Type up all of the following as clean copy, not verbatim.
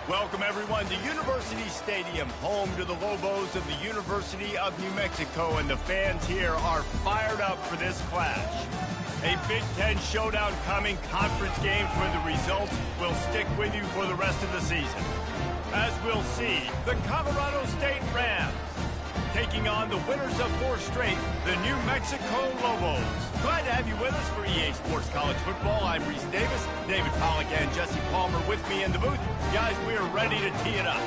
Welcome, everyone, to University Stadium, home to the Lobos of the University of New Mexico, and the fans here are fired up for this clash. A Big Ten showdown coming, conference games where the results will stick with you for the rest of the season. As we'll see, the Colorado State Rams taking on the winners of 4 straight, the New Mexico Lobos. Glad to have you with us for EA Sports College Football. I'm Reese Davis, David Pollack and Jesse Palmer with me in the booth. Guys, we are ready to tee it up.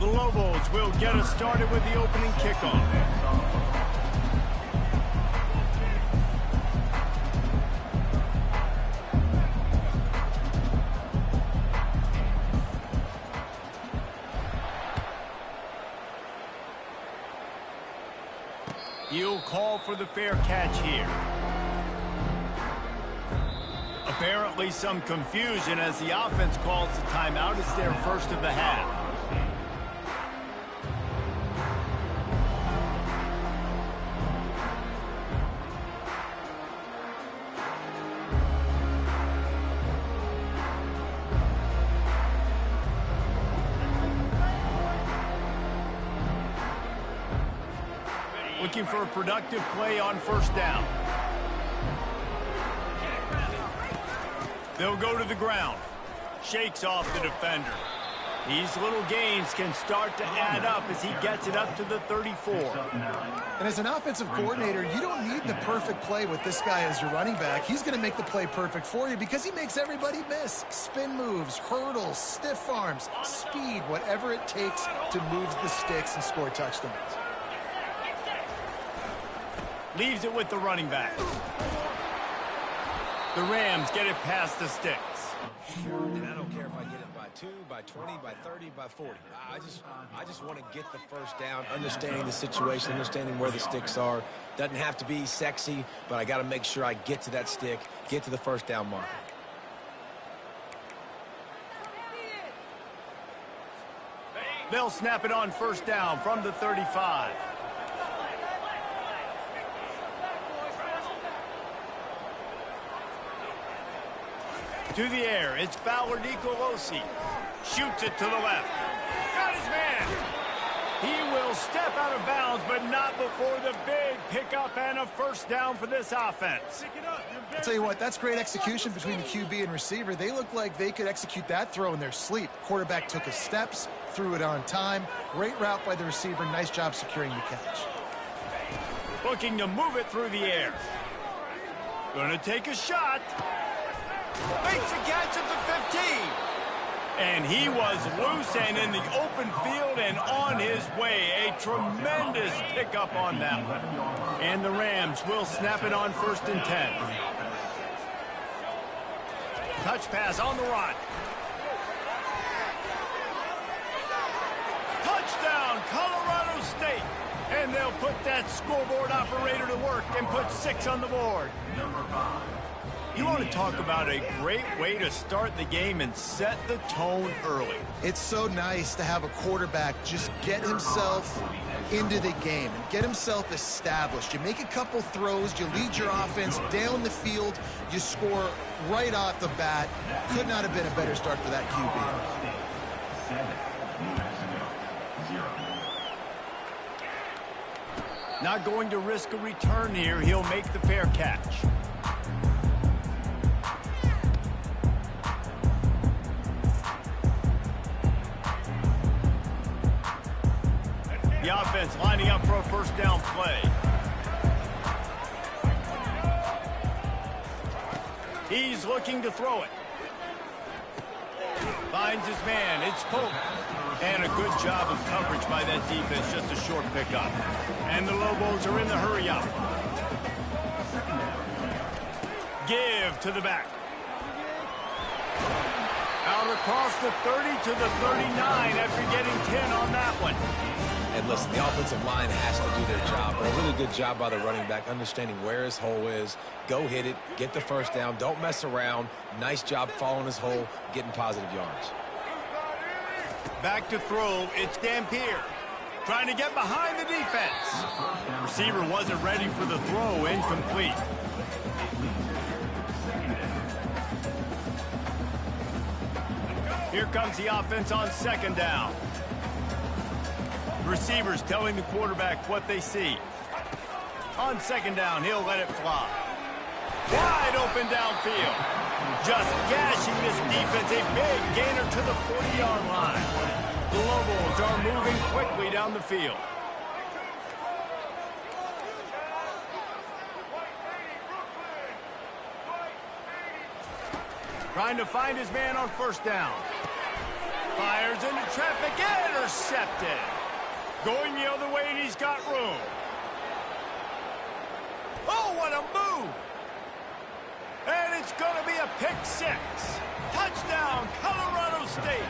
The Lobos will get us started with the opening kickoff. He'll call for the fair catch here. Apparently some confusion as the offense calls the timeout. It's their first of the half. Looking for a productive play on first down. They'll go to the ground. Shakes off the defender. These little gains can start to add up as he gets it up to the 34. And as an offensive coordinator, you don't need the perfect play with this guy as your running back. He's going to make the play perfect for you because he makes everybody miss. Spin moves, hurdles, stiff arms, speed, whatever it takes to move the sticks and score touchdowns. Leaves it with the running back. The Rams get it past the sticks. And I don't care if I get it by 2, by 20, by 30, by 40. I just want to get the first down, understanding the situation, understanding where the sticks are. Doesn't have to be sexy, but I got to make sure I get to that stick, get to the first down marker. They'll snap it on first down from the 35. To the air, it's Fowler Nicolosi. Shoots it to the left. Got his man. He will step out of bounds, but not before the big pickup and a first down for this offense. I'll tell you what, that's great execution between the QB and receiver. They look like they could execute that throw in their sleep. Quarterback took his steps, threw it on time. Great route by the receiver. Nice job securing the catch. Looking to move it through the air. Gonna take a shot. Makes a catch at the 15. And he was loose and in the open field and on his way. A tremendous pickup on that one. And the Rams will snap it on first and 10. Touch pass on the run. Touchdown, Colorado State. And they'll put that scoreboard operator to work and put 6 on the board. You want to talk about a great way to start the game and set the tone early. It's so nice to have a quarterback just get himself into the game and get himself established. You make a couple throws, you lead your offense down the field, you score right off the bat. Could not have been a better start for that QB. Not going to risk a return here. He'll make the fair catch. The offense lining up for a first down play. He's looking to throw it. Finds his man. It's Pope. And a good job of coverage by that defense. Just a short pickup. And the Lobos are in the hurry up. Give to the back. Out across the 30 to the 39 after getting 10 on that one. And listen, the offensive line has to do their job, but a really good job by the running back, understanding where his hole is. Go hit it, get the first down, don't mess around. Nice job following his hole, getting positive yards. Back to throw, it's Dampier. Trying to get behind the defense. Receiver wasn't ready for the throw, incomplete. Here comes the offense on second down. Receivers telling the quarterback what they see. On second down, he'll let it fly. Wide open downfield. Just gashing this defense, a big gainer to the 40-yard line. The Lobos are moving quickly down the field. Trying to find his man on first down. Fires into traffic, intercepted. Going the other way, and he's got room. Oh, what a move! And it's going to be a pick six. Touchdown, Colorado State.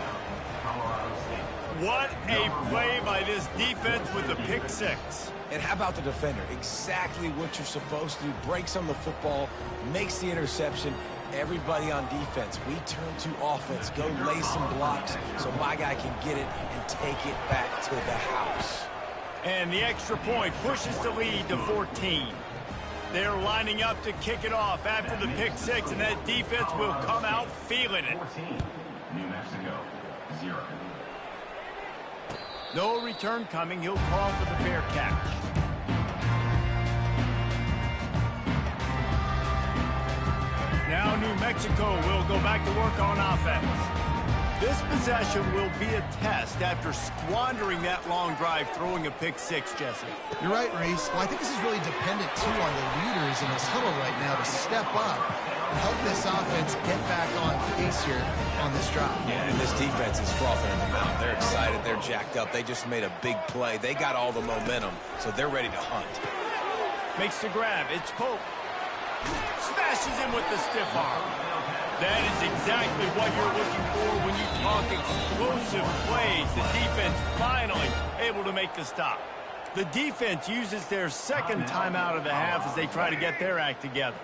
What a play by this defense with the pick six. And how about the defender? Exactly what you're supposed to do. Breaks on the football, makes the interception. Everybody on defense, we turn to offense. Go lay some blocks so my guy can get it and take it back to the house. And the extra point pushes the lead to 14. They're lining up to kick it off after the pick six, and that defense will come out feeling it. 14, New Mexico, 0. No return coming. He'll call for the fair catch. Now New Mexico will go back to work on offense. This possession will be a test after squandering that long drive throwing a pick six, Jesse. You're right, Reese. Well, I think this is really dependent, too, on the leaders in this huddle right now to step up and help this offense get back on pace here on this drive. Yeah, and this defense is frothing in the mouth. They're excited. They're jacked up. They just made a big play. They got all the momentum, so they're ready to hunt. Makes the grab. It's Pope. Smashes him with the stiff arm. That is exactly what you're looking for when you talk explosive plays. The defense finally able to make the stop. The defense uses their second timeout of the half as they try to get their act together.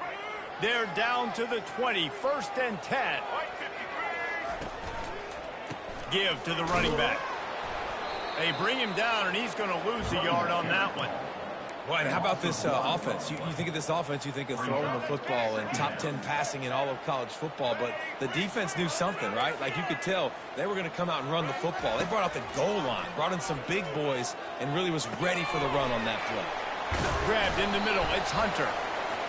They're down to the 20, 1st and 10. Give to the running back. They bring him down, and he's going to lose a yard on that one. Well, and how about this offense? You think of this offense, you think of throwing the football and top 10 passing in all of college football, but the defense knew something, right? Like you could tell they were going to come out and run the football. They brought out the goal line, brought in some big boys, and really was ready for the run on that play. Grabbed in the middle. It's Hunter.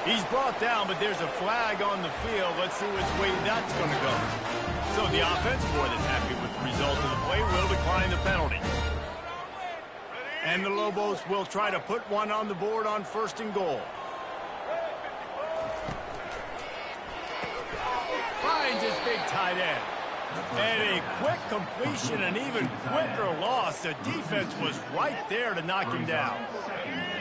He's brought down, but there's a flag on the field. Let's see which way that's going to go. So the offense, more than happy with the result of the play, will decline the penalty. And the Lobos will try to put one on the board on 1st and goal. Finds his big tight end. And a quick completion, an even quicker loss. The defense was right there to knock him down.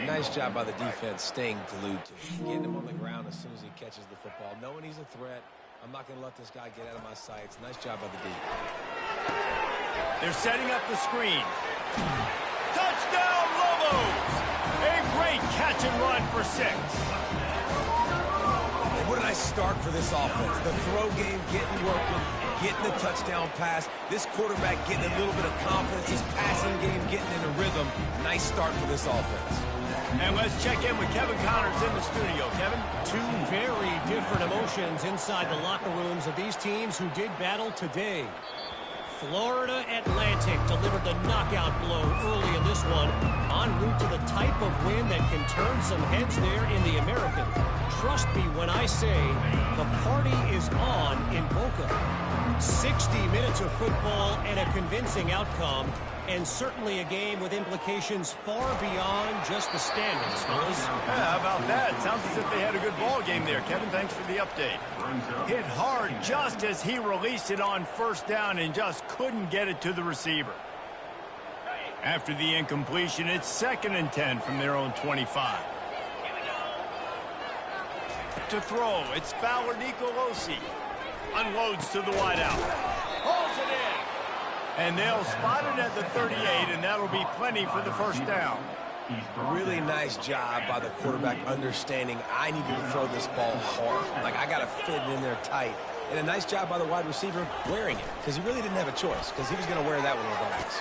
Nice job by the defense staying glued to him. Getting him on the ground as soon as he catches the football. Knowing he's a threat, I'm not going to let this guy get out of my sights. Nice job by the D. They're setting up the screen. Touchdown, Lobos! A great catch and run for 6. And what a nice start for this offense. The throw game getting working, getting the touchdown pass. This quarterback getting a little bit of confidence. His passing game getting in a rhythm. Nice start for this offense. And let's check in with Kevin Connors in the studio. Kevin? Two very different emotions inside the locker rooms of these teams who did battle today. Florida Atlantic delivered the knockout blow early in this one, en route to the type of win that can turn some heads there in the American. Trust me when I say the party is on in Boca. 60 minutes of football and a convincing outcome, and certainly a game with implications far beyond just the standings, fellas. Yeah, how about that? Sounds as if they had a good ball game there. Kevin, thanks for the update. Hit hard just as he released it on 1st down and just couldn't get it to the receiver. After the incompletion, it's 2nd and 10 from their own 25. To throw, it's Fowler Nicolosi. Unloads to the wideout. Hauls it in. And they'll spot it at the 38, and that'll be plenty for the first down. Really nice job by the quarterback understanding I need to throw this ball hard. Like, I got to fit it in there tight. And a nice job by the wide receiver wearing it, because he really didn't have a choice, because he was going to wear that one regardless.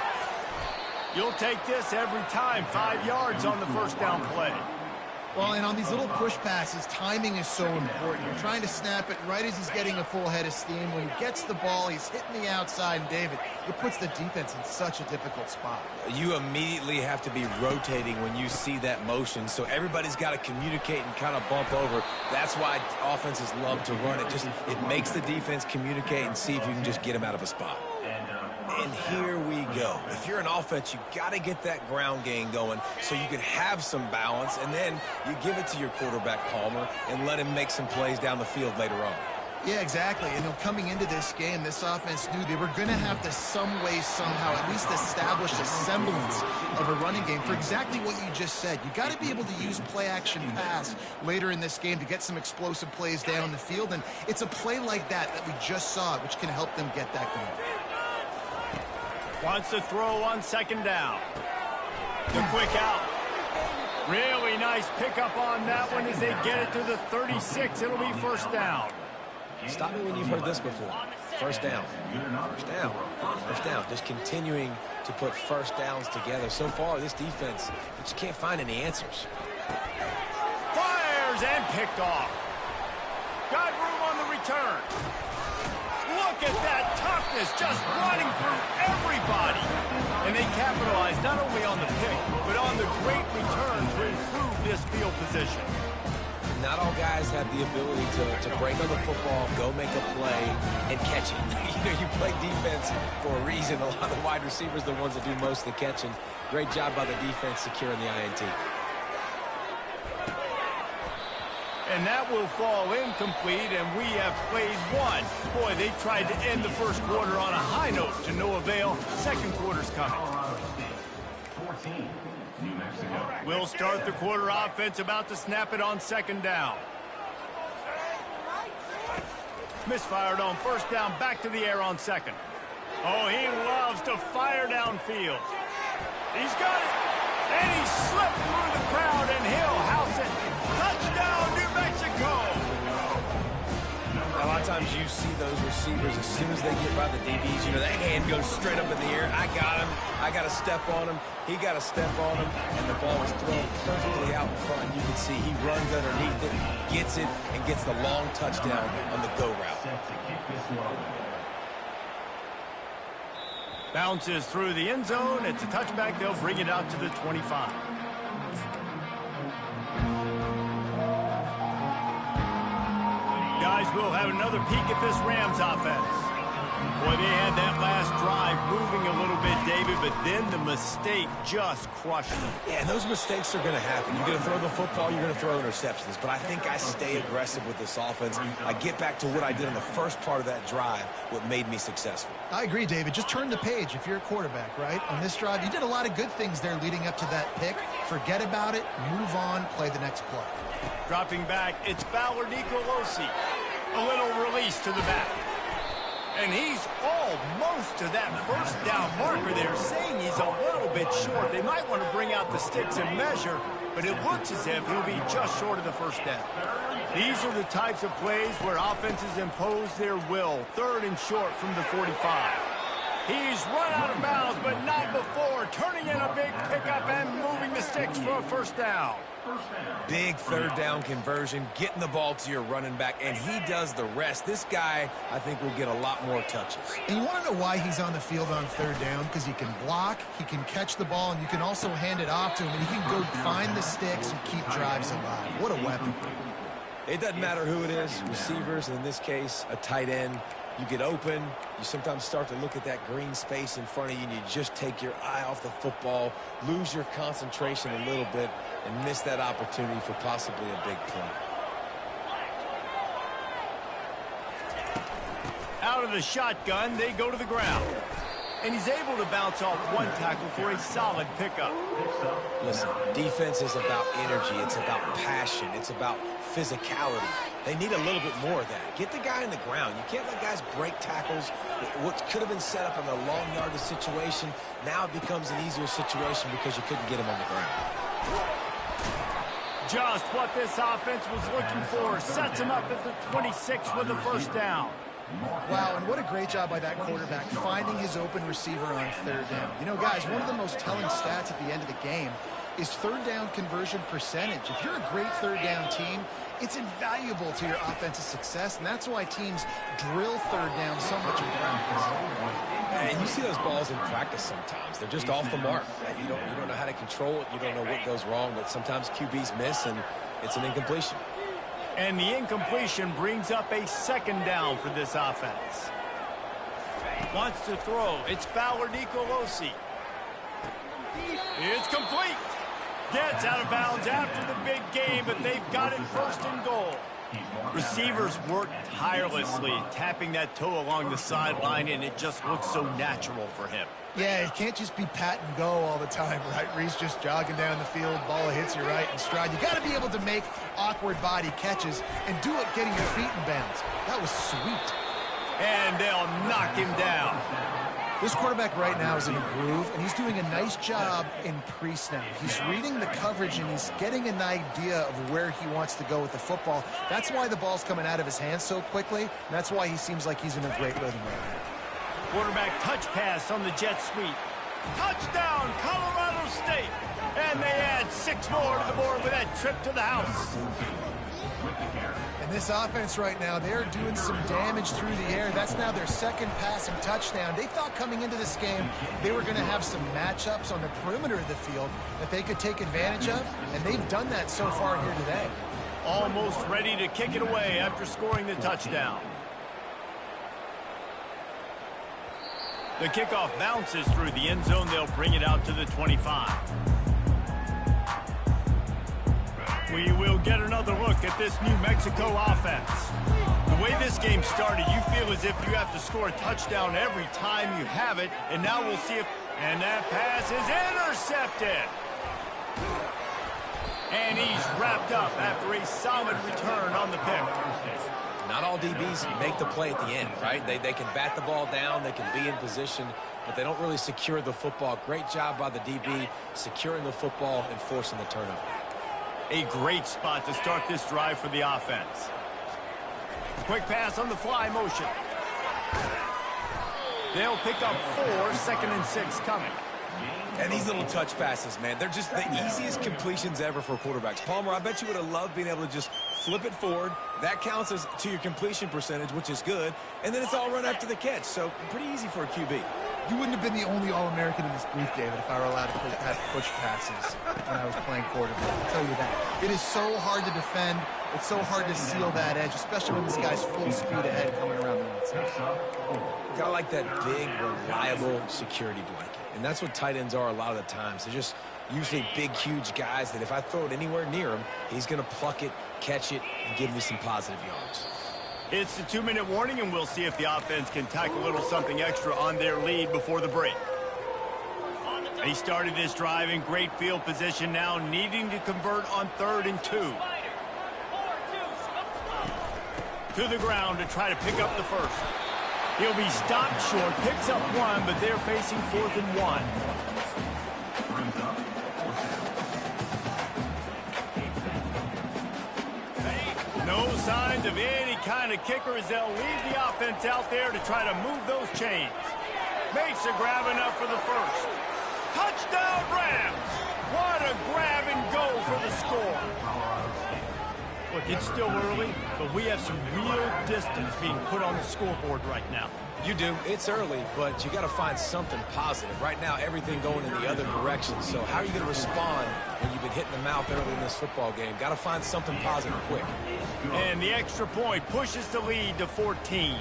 You'll take this every time. 5 yards on the first down play. Well, and on these little push passes, timing is so important. You're trying to snap it right as he's getting a full head of steam. When he gets the ball, he's hitting the outside. And, David, it puts the defense in such a difficult spot. You immediately have to be rotating when you see that motion, so everybody's got to communicate and kind of bump over. That's why offenses love to run it. It makes the defense communicate and see if you can just get them out of a spot. And here we go. If you're an offense, you got to get that ground game going so you can have some balance, and then you give it to your quarterback, Palmer, and let him make some plays down the field later on. Yeah, exactly. And coming into this game, this offense knew they were going to have to some way, somehow, at least establish a semblance of a running game for exactly what you just said. You got to be able to use play-action pass later in this game to get some explosive plays down the field, and it's a play like that we just saw, which can help them get that going. Wants to throw on second down. The quick out. Really nice pickup on that one as they get it to the 36. It'll be first down. Stop me when you've heard this before. First down. First down. First down. Just continuing to put first downs together. So far, this defense, you just can't find any answers. Fires and picked off. Got room on the return. Look at that toughness, just running through everybody. And they capitalize not only on the pick, but on the great return to improve this field position. Not all guys have the ability to break on the football, go make a play, and catch it. You play defense for a reason. A lot of the wide receivers are the ones that do most of the catching. Great job by the defense securing the INT. And that will fall incomplete, and we have played one. Boy, they tried to end the first quarter on a high note to no avail. Second quarter's coming. 14, New Mexico. We'll start the quarter offense, about to snap it on second down. Misfired on first down, back to the air on second. Oh, he loves to fire downfield. He's got it, and he slipped through the crowd, and he'll house it. Touchdown, New Mexico! A lot of times you see those receivers, as soon as they get by the DBs, that hand goes straight up in the air. I got him. I got to step on him. He got to step on him, and the ball is thrown perfectly out in front. You can see he runs underneath it, gets it, and gets the long touchdown on the go route. Bounces through the end zone. It's a touchback. They'll bring it out to the 25. Guys, we'll have another peek at this Rams offense. Boy, they had that last drive moving a little bit, David, but then the mistake just crushed them. Yeah, and those mistakes are going to happen. You're going to throw the football, you're going to throw interceptions. But I think I stay aggressive with this offense. I get back to what I did in the first part of that drive, what made me successful. I agree, David. Just turn the page if you're a quarterback, right? On this drive, you did a lot of good things there leading up to that pick. Forget about it, move on, play the next play. Dropping back, it's Fowler Nicolosi. A little release to the back. And he's almost to that first down marker there, saying he's a little bit short. They might want to bring out the sticks and measure, but it looks as if he'll be just short of the first down. These are the types of plays where offenses impose their will. Third and short from the 45. He's run out of bounds, but not before. Turning in a big pickup and moving the sticks for a first down. Big third down conversion, getting the ball to your running back, and he does the rest. This guy, I think, will get a lot more touches. And you want to know why he's on the field on third down? Because he can block, he can catch the ball, and you can also hand it off to him, and he can go find the sticks and keep drives alive. What a weapon. It doesn't matter who it is, receivers, in this case, a tight end. You get open, you sometimes start to look at that green space in front of you, and you just take your eye off the football, lose your concentration a little bit, and miss that opportunity for possibly a big play. Out of the shotgun, they go to the ground. and he's able to bounce off one tackle for a solid pickup. Listen, defense is about energy. It's about passion. It's about physicality. They need a little bit more of that. Get the guy in the ground. You can't let guys break tackles. What could have been set up in a long yardage situation, now it becomes an easier situation because you couldn't get him on the ground. Just what this offense was looking for. Sets him up at the 26 with a first down. Wow, and what a great job by that quarterback finding his open receiver on third down. You know, guys, one of the most telling stats at the end of the game is third down conversion percentage. If you're a great third down team, it's invaluable to your offensive success, and that's why teams drill third down so much in practice. And you see those balls in practice sometimes. They're just off the mark. You don't know how to control it. You don't know what goes wrong, but sometimes QBs miss, and it's an incompletion. And the incompletion brings up a second down for this offense. Wants to throw. It's Fowler Nicolosi. It's complete. Gets out of bounds after the big game, but they've got it first and goal. Receivers work tirelessly, tapping that toe along the sideline, and it just looks so natural for him. Yeah, it can't just be pat and go all the time, right? Reese just jogging down the field, ball hits you right in stride. You got to be able to make awkward body catches and do it getting your feet in bounds. That was sweet. And they'll knock him down. This quarterback right now is in a groove, and he's doing a nice job in pre-snap. He's reading the coverage, and he's getting an idea of where he wants to go with the football. That's why the ball's coming out of his hands so quickly, and that's why he seems like he's in a great rhythm right now. Quarterback touch pass on the jet sweep. Touchdown, Colorado State. And they add 6 more to the board with that trip to the house. And this offense right now, they're doing some damage through the air. That's now their second passing touchdown. They thought coming into this game they were going to have some matchups on the perimeter of the field that they could take advantage of, and they've done that so far here today. Almost ready to kick it away after scoring the touchdown. The kickoff bounces through the end zone. They'll bring it out to the 25. We will get another look at this New Mexico offense. The way this game started, you feel as if you have to score a touchdown every time you have it. And now we'll see if... And that pass is intercepted. And he's wrapped up after a solid return on the pick. Not all DBs make the play at the end, right? They can bat the ball down, they can be in position, but they don't really secure the football. Great job by the DB securing the football and forcing the turnover. A great spot to start this drive for the offense. Quick pass on the fly motion. They'll pick up 4, 2nd and 6 coming. And these little touch passes, man, they're just the easiest completions ever for quarterbacks. Palmer, I bet you would have loved being able to just flip it forward. That counts as to your completion percentage, which is good. And then it's all run after the catch. So pretty easy for a QB. You wouldn't have been the only All-American in this booth, David, if I were allowed to have push passes when I was playing quarterback. I'll tell you that. It is so hard to defend. It's so hard to seal that edge, especially when this guy's full speed ahead coming around the outside. Got to like that big, reliable security blanket. And that's what tight ends are a lot of the times. They're just usually big, huge guys that if I throw it anywhere near him, he's going to pluck it, catch it, and give me some positive yards. It's the 2-minute warning, and we'll see if the offense can tack a little something extra on their lead before the break. They started this drive in great field position, now needing to convert on 3rd and 2. To the ground to try to pick up the first. He'll be stopped short, picks up 1, but they're facing 4th and 1. No signs of any kind of kicker as they'll leave the offense out there to try to move those chains. Makes a grab enough for the first. Touchdown Rams! What a grab and go for the score. Look, it's still early, but we have some real distance being put on the scoreboard right now. You do. It's early, but you got to find something positive. Right now, everything going in the other direction. So how are you going to respond when you've been hit in the mouth early in this football game? Got to find something positive quick. And the extra point pushes the lead to 14.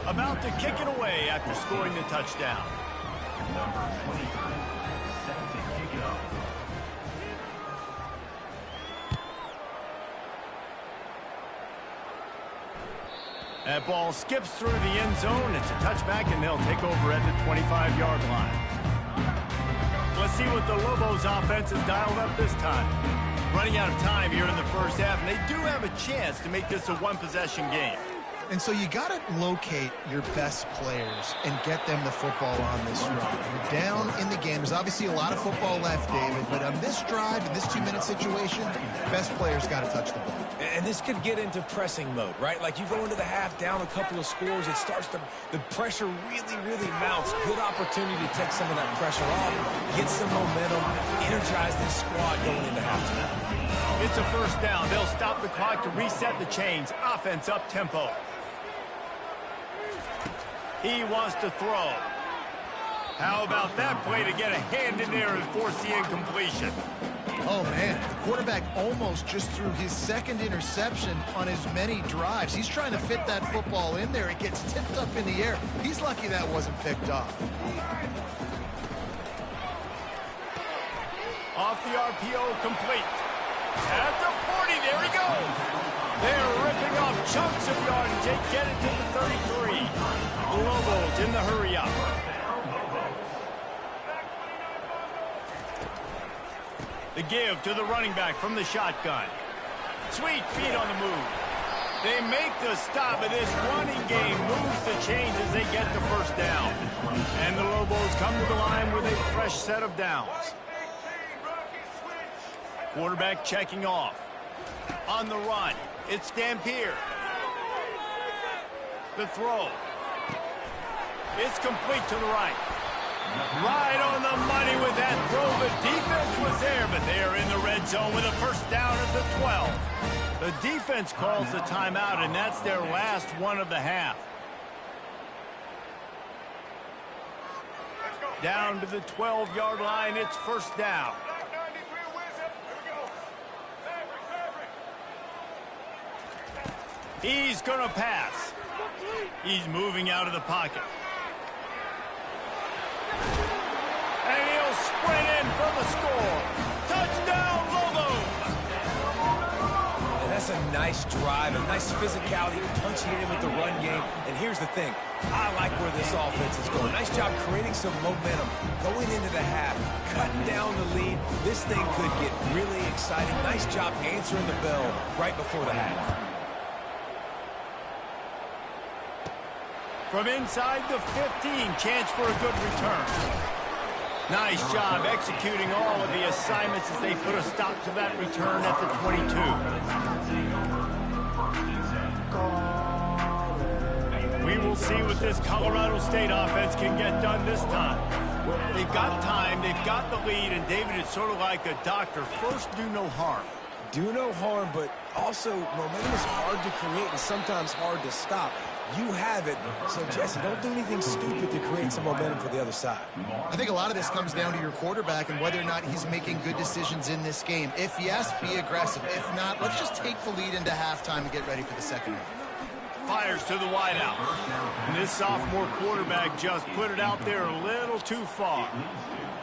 About to kick it away after scoring the touchdown. Number 23, set to kick it off. That ball skips through the end zone. It's a touchback, and they'll take over at the 25-yard line. Let's see what the Lobos offense has dialed up this time. Running out of time here in the first half, and they do have a chance to make this a one-possession game. And so you got to locate your best players and get them the football on this run. You're down in the game. There's obviously a lot of football left, David, but on this drive, in this 2-minute situation, best players got to touch the ball. And this could get into pressing mode, right? Like you go into the half down a couple of scores, it starts to, the pressure really mounts. Good opportunity to take some of that pressure off, get some momentum, energize this squad going into halftime. It's a first down. They'll stop the clock to reset the chains. Offense up tempo. He wants to throw. How about that play to get a hand in there and force the incompletion? Oh, man, the quarterback almost just threw his second interception on as many drives. He's trying to fit that football in there. It gets tipped up in the air. He's lucky that wasn't picked off. Off the RPO, complete. At the 40, there he goes. They're ripping off chunks of yardage. They get it to the 33. The Lobos in the hurry up. The give to the running back from the shotgun. Sweet feet on the move. They make the stop, and this running game moves the chains as they get the first down. And the Lobos come to the line with a fresh set of downs. Quarterback checking off. On the run, it's Dampier. The throw. It's complete to the right. Right on the money with that throw. The defense was there, but they are in the red zone with a first down at the 12. The defense calls the timeout, and that's their last one of the half. Down to the 12-yard line, it's first down. He's going to pass. He's moving out of the pocket. And he'll sprint in for the score. Touchdown, Lobos! And that's a nice drive, a nice physicality, punching it in with the run game. And here's the thing. I like where this offense is going. Nice job creating some momentum, going into the half, cutting down the lead. This thing could get really exciting. Nice job answering the bell right before the half. From inside the 15, chance for a good return. Nice job executing all of the assignments as they put a stop to that return at the 22. We will see what this Colorado State offense can get done this time. They've got time, they've got the lead, and David, it's sort of like a doctor. First, do no harm. Do no harm, but also momentum is hard to create and sometimes hard to stop. You have it, so Jesse, don't do anything stupid to create some momentum for the other side. I think a lot of this comes down to your quarterback and whether or not he's making good decisions in this game. If yes, be aggressive. If not, let's just take the lead into halftime and get ready for the second half. Fires to the wideout. And this sophomore quarterback just put it out there a little too far.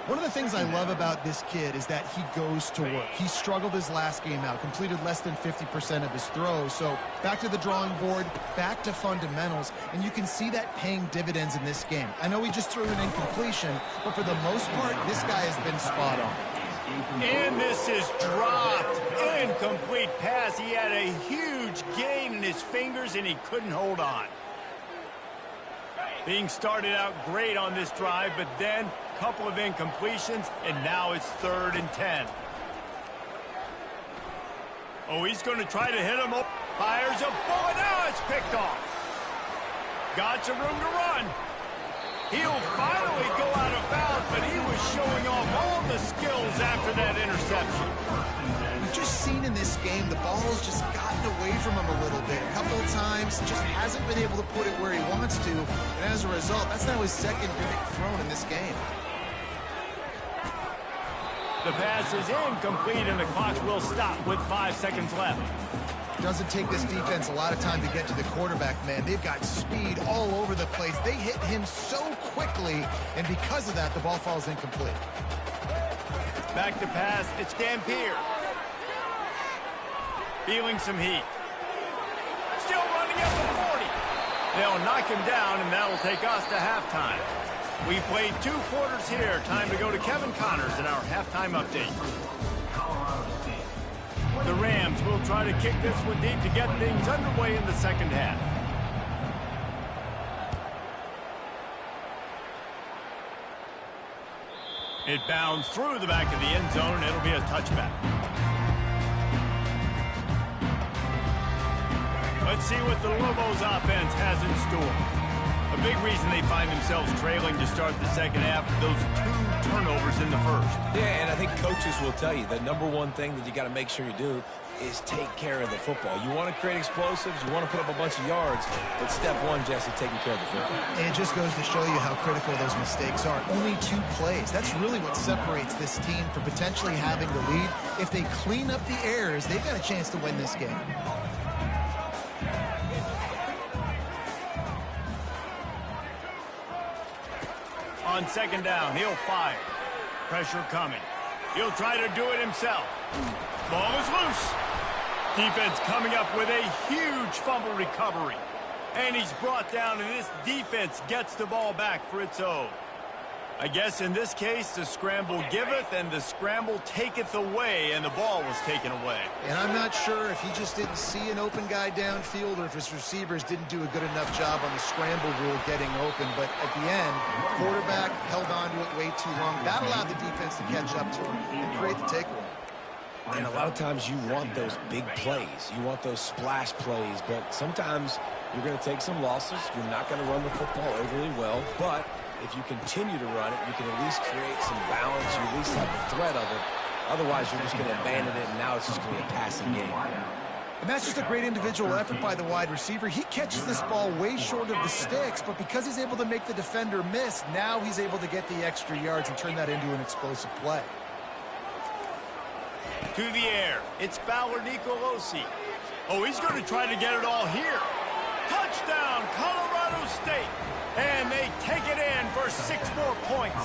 One of the things I love about this kid is that he goes to work. He struggled his last game out, completed less than 50% of his throws. So back to the drawing board, back to fundamentals, and you can see that paying dividends in this game. I know he just threw an incompletion, but for the most part, this guy has been spot on. And this is dropped. Incomplete pass. He had a huge gain in his fingers, and he couldn't hold on. Being started out great on this drive, but then a couple of incompletions, and now it's 3rd and 10. Oh, he's going to try to hit him. Fires a bullet. Now it's picked off. Got some room to run. He'll finally go out of bounds, but he was showing off all the skills after that interception. We've just seen in this game the ball's just gotten away from him a little bit. A couple of times, just hasn't been able to put it where he wants to. And as a result, that's now his second big throw in this game. The pass is incomplete, and the clock will stop with 5 seconds left. Doesn't take this defense a lot of time to get to the quarterback, man. They've got speed all over the place. They hit him so quickly, and because of that, the ball falls incomplete. Back to pass. It's Dampier. Feeling some heat. Still running at the 40. They'll knock him down, and that'll take us to halftime. We played 2 quarters here. Time to go to Kevin Connors in our halftime update. The Rams will try to kick this one deep to get things underway in the second half. It bounds through the back of the end zone, and it'll be a touchback. Let's see what the Lobos offense has in store. A big reason they find themselves trailing to start the second half, those 2 turnovers in the first. Yeah, and I think coaches will tell you the number one thing that you got to make sure you do is take care of the football. You want to create explosives, you want to put up a bunch of yards, but step one, Jesse, taking care of the football. And it just goes to show you how critical those mistakes are. Only 2 plays. That's really what separates this team from potentially having the lead. If they clean up the errors, they've got a chance to win this game. On second down, he'll fire. Pressure coming. He'll try to do it himself. Ball is loose. Defense coming up with a huge fumble recovery. And he's brought down, and this defense gets the ball back for its own. I guess in this case, the scramble giveth and the scramble taketh away, and the ball was taken away. And I'm not sure if he just didn't see an open guy downfield or if his receivers didn't do a good enough job on the scramble rule getting open. But at the end, quarterback held on to it way too long. That allowed the defense to catch up to him and create the takeaway. And a lot of times you want those big plays. You want those splash plays, but sometimes you're going to take some losses. You're not going to run the football overly well, but if you continue to run it, you can at least create some balance. You at least have the threat of it. Otherwise, you're just going to abandon it, and now it's just going to be a passing game. And that's just a great individual effort by the wide receiver. He catches this ball way short of the sticks, but because he's able to make the defender miss, now he's able to get the extra yards and turn that into an explosive play. To the air, it's Fowler Nicolosi. Oh, he's going to try to get it all here. Touchdown, Colorado State. And they take it in for 6 more points.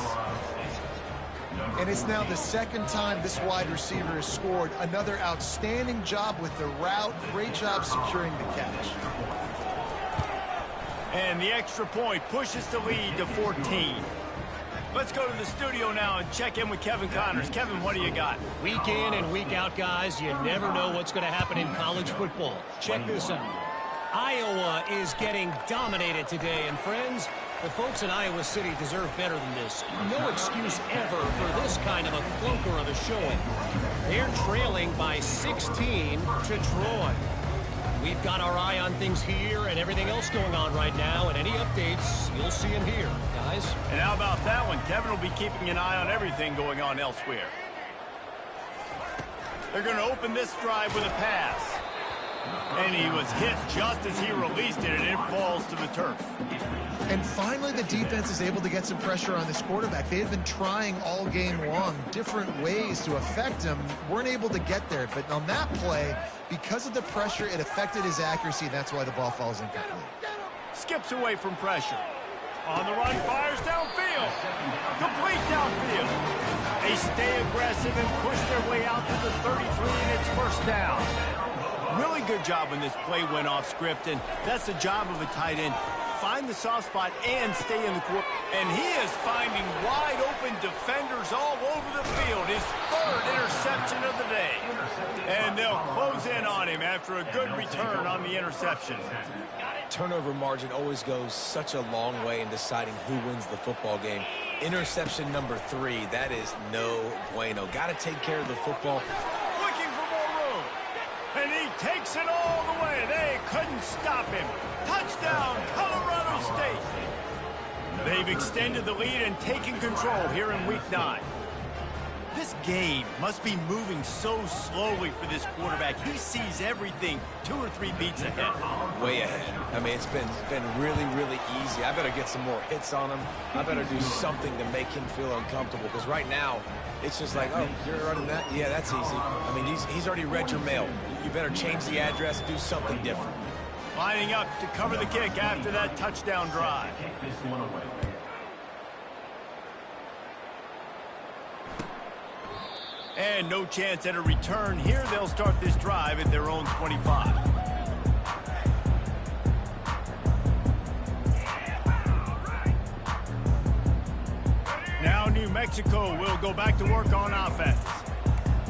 And it's now the second time this wide receiver has scored. Another outstanding job with the route. Great job securing the catch. And the extra point pushes the lead to 14. Let's go to the studio now and check in with Kevin Connors. Kevin, what do you got? Week in and week out, guys, you never know what's going to happen in college football. Check this out. Iowa is getting dominated today, and friends, the folks in Iowa City deserve better than this. No excuse ever for this kind of a clunker of a showing. They're trailing by 16 to Troy. We've got our eye on things here and everything else going on right now, and any updates, you'll see them here, guys. And how about that one? Kevin will be keeping an eye on everything going on elsewhere. They're going to open this drive with a pass. And he was hit just as he released it, and it falls to the turf. And finally, the defense is able to get some pressure on this quarterback. They had been trying all game long different ways to affect him. Weren't able to get there. But on that play, because of the pressure, it affected his accuracy. That's why the ball falls incomplete. Skips away from pressure. On the run, fires downfield. Complete downfield. They stay aggressive and push their way out to the 33, and it's first down. Really good job when this play went off script, and that's the job of a tight end. Find the soft spot and stay in the court. And he is finding wide open defenders all over the field. His 3rd interception of the day. And they'll close in on him after a good return on the interception. Turnover margin always goes such a long way in deciding who wins the football game. Interception number 3, that is no bueno. Got to take care of the football. And he takes it all the way. They couldn't stop him. Touchdown, Colorado State. They've extended the lead and taken control here in Week 9. This game must be moving so slowly for this quarterback. He sees everything 2 or 3 beats ahead. Way ahead. I mean, it's been really, really easy. I better get some more hits on him. I better do something to make him feel uncomfortable, because right now, it's just like, oh, you're running that? Yeah, that's easy. I mean, he's already read your mail. You better change the address, do something different. Lining up to cover the kick after that touchdown drive. And no chance at a return here. They'll start this drive at their own 25. Mexico will go back to work on offense.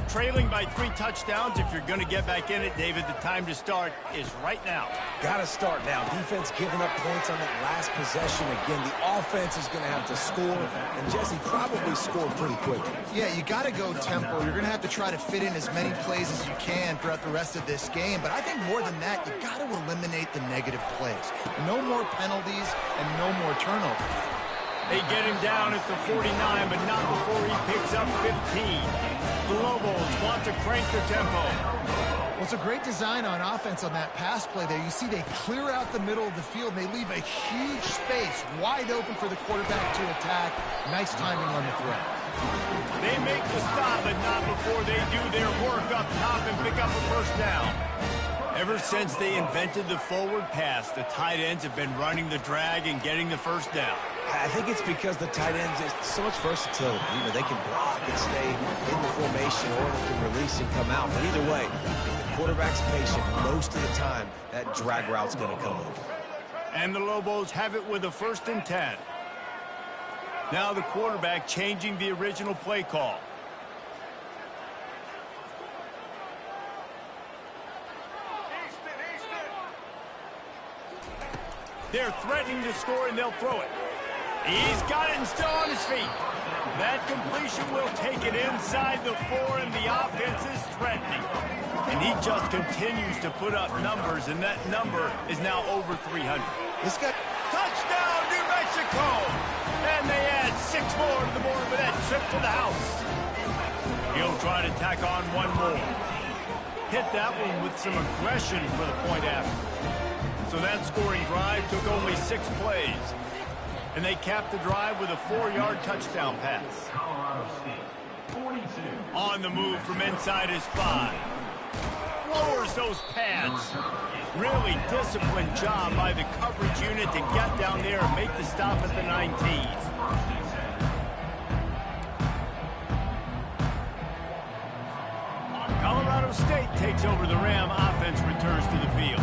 Trailing by 3 touchdowns. If you're going to get back in it, David, the time to start is right now. Got to start now. Defense giving up points on that last possession. Again, the offense is going to have to score, and Jesse probably scored pretty quickly. Yeah, you got to go tempo. You're going to have to try to fit in as many plays as you can throughout the rest of this game. But I think more than that, you got to eliminate the negative plays. No more penalties and no more turnovers. They get him down at the 49, but not before he picks up 15. The Lobos want to crank the tempo. Well, it's a great design on offense on that pass play there. You see they clear out the middle of the field, and they leave a huge space wide open for the quarterback to attack. Nice timing on the throw. They make the stop, but not before they do their work up top and pick up a first down. Ever since they invented the forward pass, the tight ends have been running the drag and getting the first down. I think it's because the tight ends is so much versatility. You know, they can block and stay in the formation, or they can release and come out. But either way, if the quarterback's patient, most of the time, that drag route's going to come over. And the Lobos have it with a 1st and 10. Now the quarterback changing the original play call. They're threatening to score, and they'll throw it. He's got it and still on his feet. That completion will take it inside the 4, and the offense is threatening. And he just continues to put up numbers, and that number is now over 300. This guy... Touchdown, New Mexico! And they add 6 more to the board with that trip to the house. He'll try to tack on one more. Hit that one with some aggression for the point after. So that scoring drive took only 6 plays. And they capped the drive with a 4-yard touchdown pass. Colorado State, 42. On the move from inside his 5. Lowers those pads. Really disciplined job by the coverage unit to get down there and make the stop at the 19. Colorado State takes over the Ram. Offense returns to the field.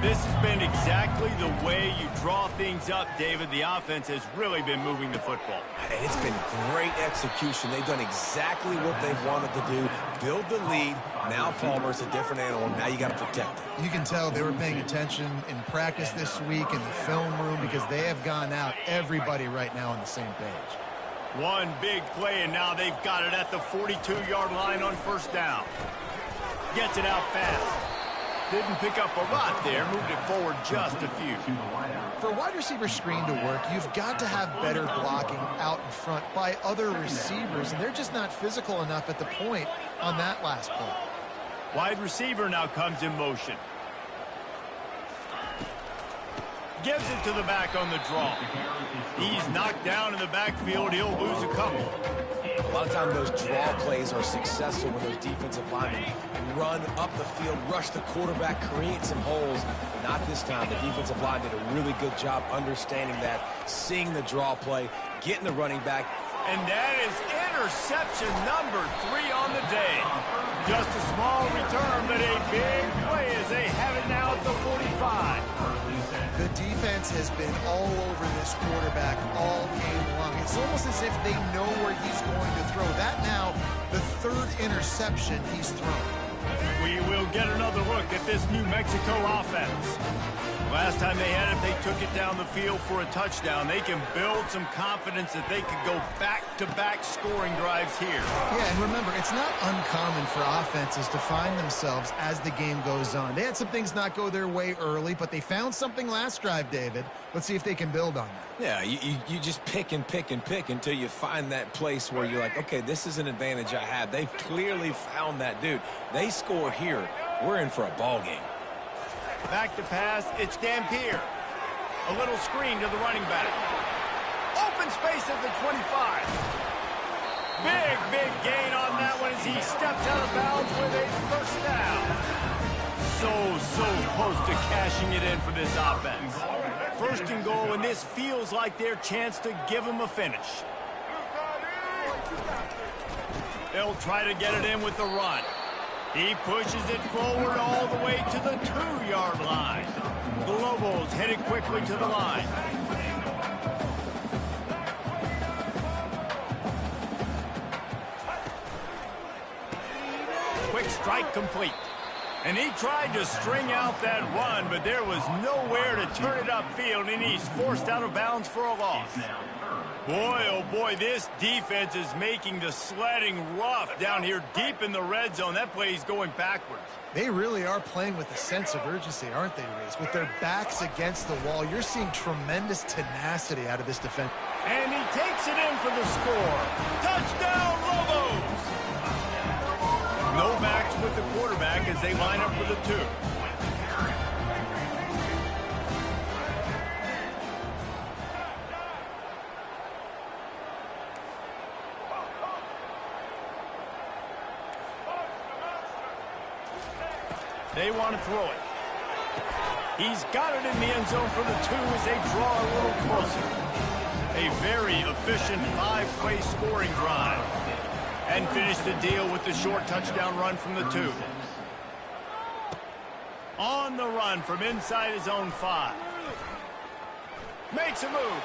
This has been exactly the way you draw things up, David. The offense has really been moving the football. And it's been great execution. They've done exactly what they've wanted to do. Build the lead. Now Palmer's a different animal. Now you got to protect it. You can tell they were paying attention in practice this week in the film room, because they have gone out, everybody right now on the same page. One big play, and now they've got it at the 42-yard line on 1st down. Gets it out fast. Didn't pick up a lot there, moved it forward just a few. For a wide receiver screen to work, you've got to have better blocking out in front by other receivers, and they're just not physical enough at the point on that last play. Wide receiver now comes in motion. Gives it to the back on the draw. He's knocked down in the backfield. He'll lose a couple. A lot of times those draw plays are successful when those defensive linemen run up the field, rush the quarterback, create some holes. Not this time. The defensive line did a really good job understanding that, seeing the draw play, getting the running back. And that is interception number 3 on the day. Just a small return, but a big play as they have it now at the 45. The defense has been all over this quarterback all game long. It's almost as if they know where he's going to throw. That now, the 3rd interception he's thrown. We will get another look at this New Mexico offense. Last time they had it, they took it down the field for a touchdown. They can build some confidence that they could go back-to-back scoring drives here. Yeah, and remember, it's not uncommon for offenses to find themselves as the game goes on. They had some things not go their way early, but they found something last drive, David. Let's see if they can build on that. Yeah, you just pick and pick and pick until you find that place where you're like, okay, this is an advantage I have. They've clearly found that, dude. They score here, we're in for a ball game. Back to pass, it's Dampier. A little screen to the running back. Open space at the 25. Big gain on that one as he steps out of bounds with a first down. So close to cashing it in for this offense. 1st and goal, and this feels like their chance to give them a finish. They'll try to get it in with the run. He pushes it forward all the way to the 2-yard line. The Lobos headed quickly to the line. strike complete. And he tried to string out that run, but there was nowhere to turn it upfield, and he's forced out of bounds for a loss. Boy, oh boy, this defense is making the sledding rough down here deep in the red zone. That play is going backwards. They really are playing with a sense of urgency, aren't they, Reese? With their backs against the wall, you're seeing tremendous tenacity out of this defense. And he takes it in for the score. Touchdown, Lobos! No backs with the quarterback as they line up for the 2. They want to throw it. He's got it in the end zone for the 2 as they draw a little closer. A very efficient 5-play scoring drive. And finish the deal with the short touchdown run from the 2. On the run from inside his own 5. Makes a move.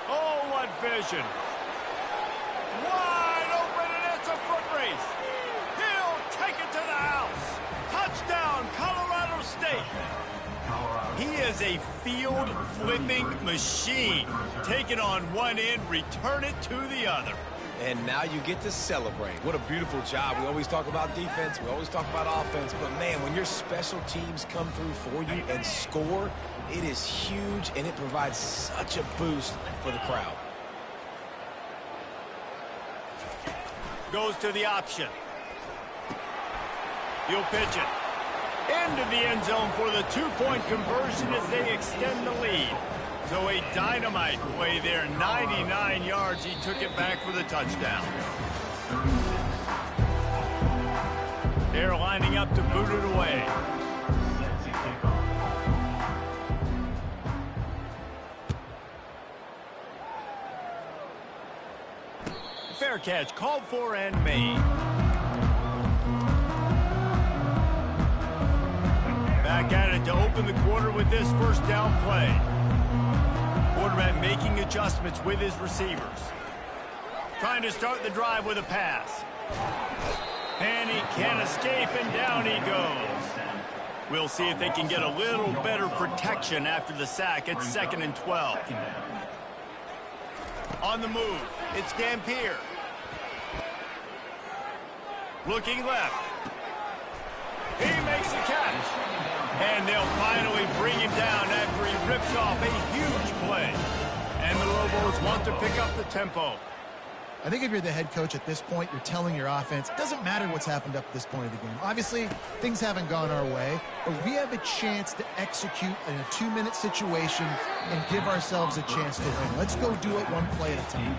Oh, what vision. Wide open, and it's a foot race. He'll take it to the house. Touchdown, Colorado State. He is a field-flipping machine. Take it on one end, return it to the other. And now you get to celebrate. What a beautiful job. We always talk about defense. We always talk about offense. But, man, when your special teams come through for you and score, it is huge, and it provides such a boost for the crowd. Goes to the option. He'll pitch it. Into the end zone for the 2-point conversion as they extend the lead. So a dynamite play there, 99 yards. He took it back for the touchdown. They're lining up to boot it away. Fair catch, called for and made. Back at it to open the quarter with this first down play. Quarterback making adjustments with his receivers. Trying to start the drive with a pass. And he can't escape, and down he goes. We'll see if they can get a little better protection after the sack. It's 2nd and 12. On the move, it's Dampier. Looking left. He makes the catch. And they'll finally bring him down after he rips off a huge play. And the Lobos want to pick up the tempo. I think if you're the head coach at this point, you're telling your offense, it doesn't matter what's happened up to this point of the game. Obviously, things haven't gone our way, but we have a chance to execute in a 2-minute situation and give ourselves a chance to win. Let's go do it one play at a time.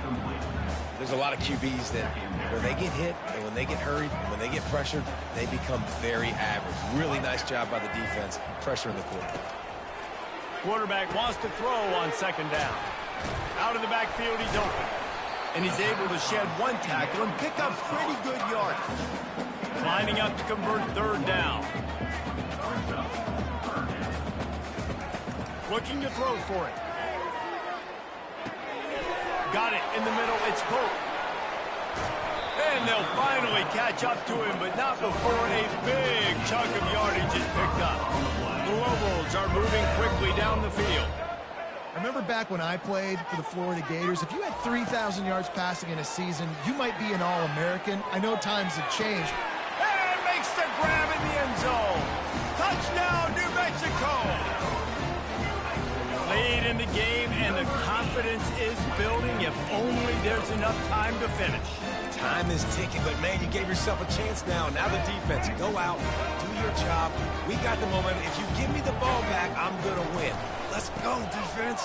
There's a lot of QBs that when they get hit and when they get hurried and when they get pressured, they become very average. Really nice job by the defense, pressuring the quarterback. Quarterback wants to throw on 2nd down. Out of the backfield, he's open. And he's able to shed one tackle and pick up pretty good yardage. Lining up to convert 3rd down. Looking to throw for it. Got it in the middle. It's Pope. And they'll finally catch up to him, but not before a big chunk of yardage is picked up. The Lobos are moving quickly down the field. I remember back when I played for the Florida Gators, if you had 3,000 yards passing in a season, you might be an All-American. I know times have changed. And makes the grab in the end zone. Touchdown, New Mexico. Late in the game, and the confidence is building if only there's enough time to finish. Time is ticking, but, man, you gave yourself a chance now. Now the defense, go out, do your job. We got the momentum. If you give me the ball back, I'm going to win. Let's go, defense.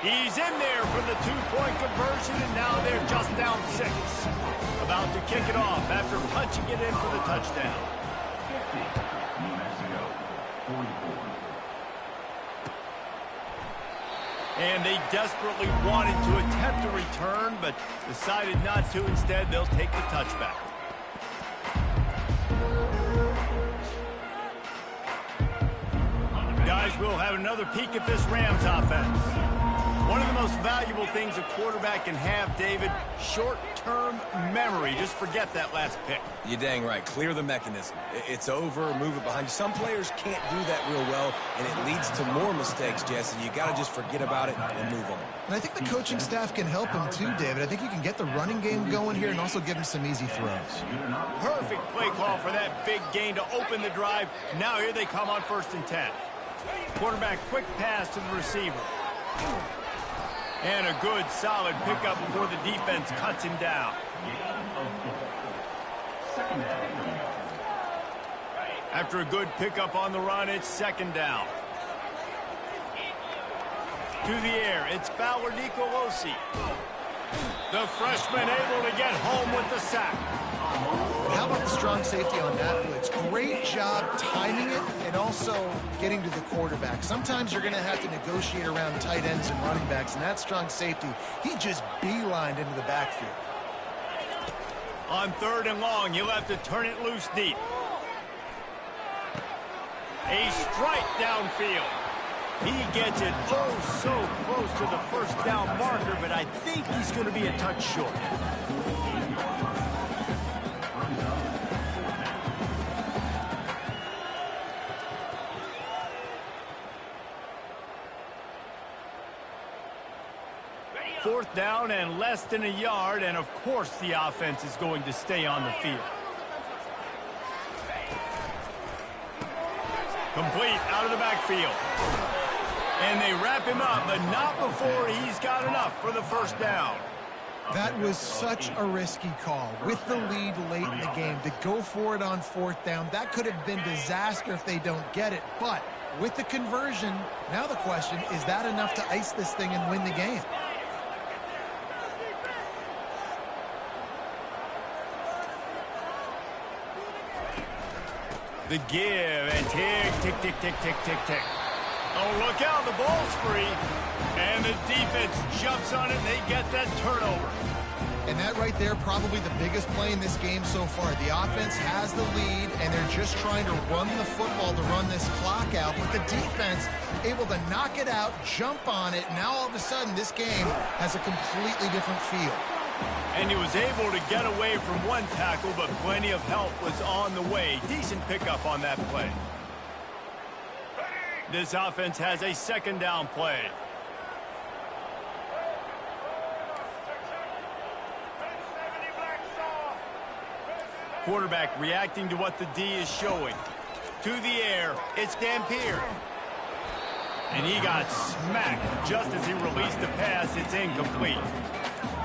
He's in there for the 2-point conversion, and now they're just down 6. About to kick it off after punching it in for the touchdown. 50, New Mexico, 44. And they desperately wanted to attempt a return, but decided not to. Instead, they'll take the touchback. Guys, we'll have another peek at this Rams offense. One of the most valuable things a quarterback can have, David, short-term memory. Just forget that last pick. You're dang right. Clear the mechanism. It's over, move it behind you. Some players can't do that real well, and it leads to more mistakes, Jesse. You got to just forget about it and move on. And I think the coaching staff can help him too, David. I think you can get the running game going here and also give him some easy throws. Perfect play call for that big gain to open the drive. Now here they come on 1st and 10. Quarterback quick pass to the receiver. And a good, solid pickup before the defense cuts him down. After a good pickup on the run, it's 2nd down. To the air, it's Fowler Nicolosi. The freshman able to get home with the sack. How about the strong safety on that blitz? Great job timing it and also getting to the quarterback. Sometimes you're going to have to negotiate around tight ends and running backs, and that strong safety, he just beelined into the backfield. On 3rd and long, you'll have to turn it loose deep. A strike downfield. He gets it oh so close to the 1st down marker, but I think he's going to be a touch short. Fourth down and less than a yard, and of course the offense is going to stay on the field. Complete out of the backfield. And they wrap him up, but not before he's got enough for the 1st down. That was such a risky call. With the lead late in the game, to go for it on 4th down, that could have been disaster if they don't get it. But with the conversion, now the question, is that enough to ice this thing and win the game? The give and tick, tick, tick, tick, tick, tick. Oh, look out, the ball's free. And the defense jumps on it, and they get that turnover. And that right there, probably the biggest play in this game so far. The offense has the lead, and they're just trying to run the football to run this clock out. But the defense able to knock it out, jump on it. Now all of a sudden, this game has a completely different feel. And he was able to get away from one tackle, but plenty of help was on the way. Decent pickup on that play. This offense has a 2nd down play. Quarterback reacting to what the D is showing. To the air, it's Dampier. And he got smacked just as he released the pass. It's incomplete.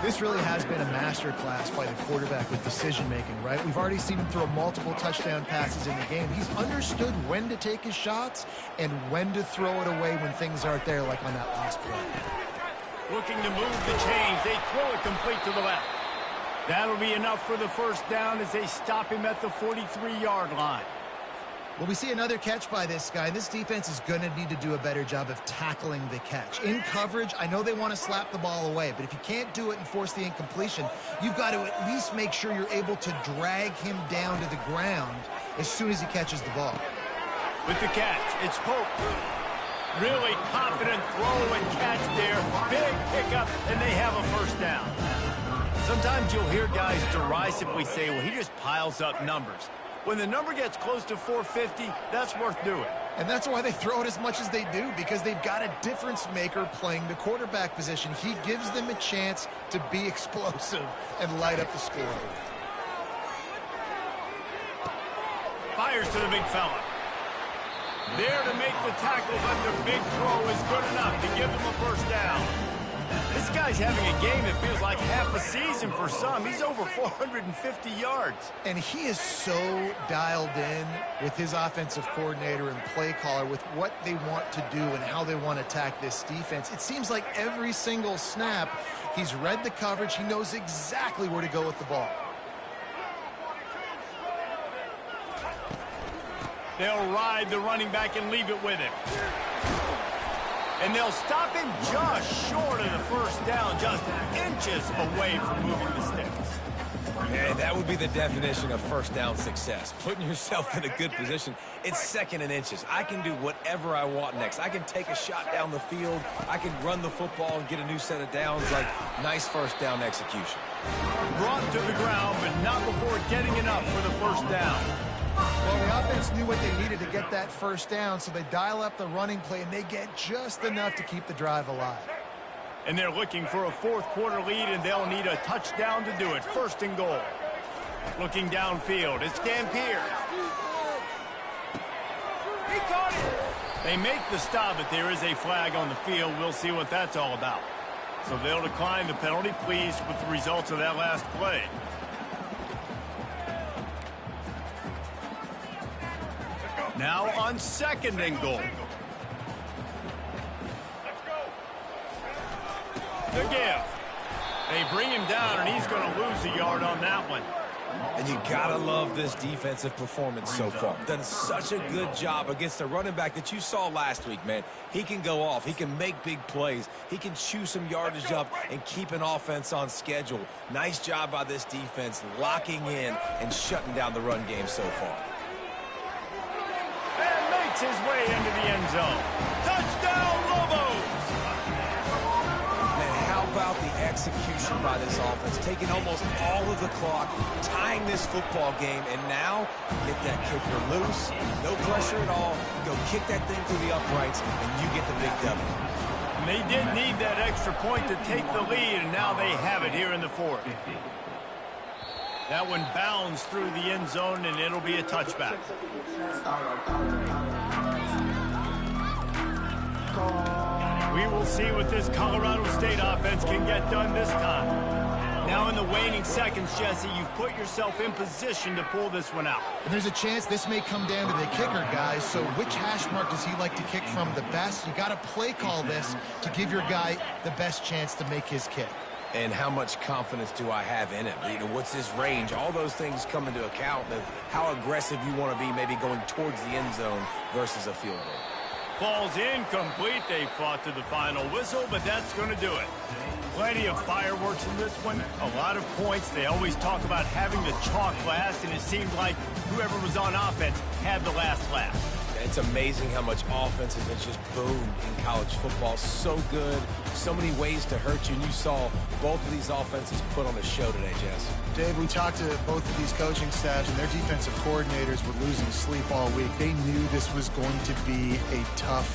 This really has been a masterclass by the quarterback with decision-making, right? We've already seen him throw multiple touchdown passes in the game. He's understood when to take his shots and when to throw it away when things aren't there, like on that last play. Looking to move the chains. They throw it complete to the left. That'll be enough for the 1st down as they stop him at the 43-yard line. Well, we see another catch by this guy. This defense is going to need to do a better job of tackling the catch. In coverage, I know they want to slap the ball away, but if you can't do it and force the incompletion, you've got to at least make sure you're able to drag him down to the ground as soon as he catches the ball. With the catch, it's Pope. Really confident throw and catch there. Big pickup, and they have a 1st down. Sometimes you'll hear guys derisively say, well, he just piles up numbers. When the number gets close to 450, that's worth doing. And that's why they throw it as much as they do, because they've got a difference maker playing the quarterback position. He gives them a chance to be explosive and light up the scoreboard. Fires to the big fella. There to make the tackle, but the big throw is good enough to give them a 1st down. This guy's having a game that feels like half a season for some. He's over 450 yards. And he is so dialed in with his offensive coordinator and play caller with what they want to do and how they want to attack this defense. It seems like every single snap, he's read the coverage. He knows exactly where to go with the ball. They'll ride the running back and leave it with him. And they'll stop him just short of the 1st down, just inches away from moving the sticks. Man, that would be the definition of first down success. Putting yourself in a good position. It's 2nd and inches. I can do whatever I want next. I can take a shot down the field. I can run the football and get a new set of downs. Like, nice first down execution. Brought to the ground, but not before getting enough for the first down. Well, the offense knew what they needed to get that first down, so they dial up the running play, and they get just enough to keep the drive alive. And they're looking for a fourth-quarter lead, and they'll need a touchdown to do it. 1st and goal. Looking downfield, it's Dampier. He caught it! They make the stop, but there is a flag on the field. We'll see what that's all about. So they'll decline the penalty, pleased with the results of that last play. Now on 2nd and goal. The give. They bring him down, and he's going to lose a yard on that one. And you gotta love this defensive performance so far. Done such a good job against the running back that you saw last week, man. He can go off. He can make big plays. He can chew some yardage up and keep an offense on schedule. Nice job by this defense locking in and shutting down the run game so far. And makes his way into the end zone. Touchdown, Lobos! How about the execution by this offense, taking almost all of the clock, tying this football game, and now get that kicker loose, no pressure at all, go kick that thing through the uprights, and you get the big W. And they did need that extra point to take the lead, and now they have it here in the 4th. That one bounds through the end zone, and it'll be a touchback. We will see what this Colorado State offense can get done this time. Now in the waning seconds, Jesse, you've put yourself in position to pull this one out. And there's a chance this may come down to the kicker, guys. So which hash mark does he like to kick from the best? You got to play call this to give your guy the best chance to make his kick. And how much confidence do I have in it? You know, what's his range? All those things come into account of how aggressive you want to be maybe going towards the end zone versus a field goal. Falls incomplete. They fought to the final whistle, but that's going to do it. Plenty of fireworks in this one. A lot of points. They always talk about having the chalk last, and it seemed like whoever was on offense had the last laugh. It's amazing how much offense has just boomed in college football. So good. So many ways to hurt you. And you saw both of these offenses put on a show today, Jess. Dave, we talked to both of these coaching staffs, and their defensive coordinators were losing sleep all week. They knew this was going to be a tough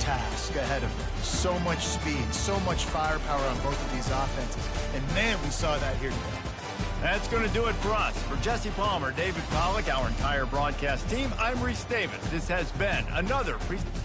task ahead of them. So much speed, so much firepower on both of these offenses. And, man, we saw that here today. That's going to do it for us. For Jesse Palmer, David Pollack, our entire broadcast team, I'm Reese Davis. This has been another presentation.